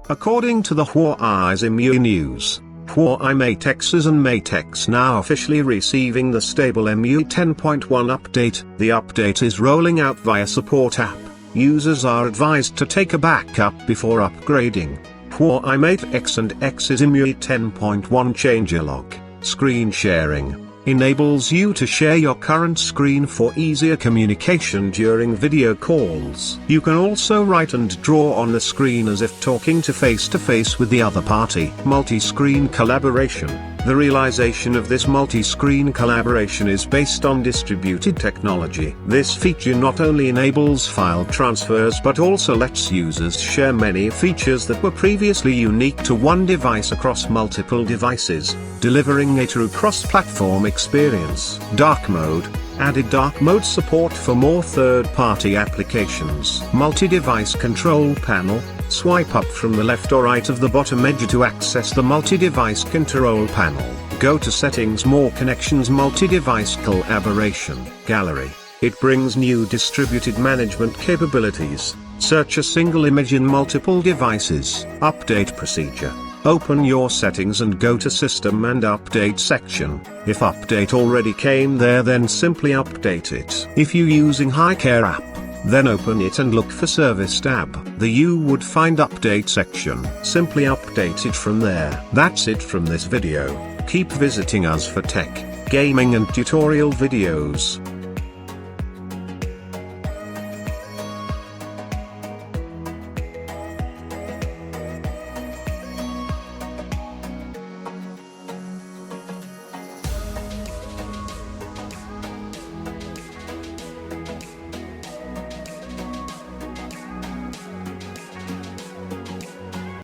According to the Huawei's EMUI news, Huawei Mate X's and Mate X now officially receiving the stable EMUI 10.1 update. The update is rolling out via support app. Users are advised to take a backup before upgrading. Huawei Mate X and X's EMUI 10.1 Changelog screen sharing enables you to share your current screen for easier communication during video calls. You can also write and draw on the screen as if talking to face with the other party. Multi-screen collaboration. The realization of this multi-screen collaboration is based on distributed technology. This feature not only enables file transfers but also lets users share many features that were previously unique to one device across multiple devices, delivering a true cross-platform experience. Dark mode. Added dark mode support for more third-party applications. Multi-device control panel. Swipe up from the left or right of the bottom edge to access the multi-device control panel. Go to Settings, More Connections, Multi-Device Collaboration Gallery. It brings new distributed management capabilities. Search a single image in multiple devices. Update procedure. Open your settings and go to System and Update section. If update already came there, then simply update it. If you using HiCare app, then open it and look for Service tab. You would find Update section. Simply update it from there. That's it from this video. Keep visiting us for tech, gaming and tutorial videos.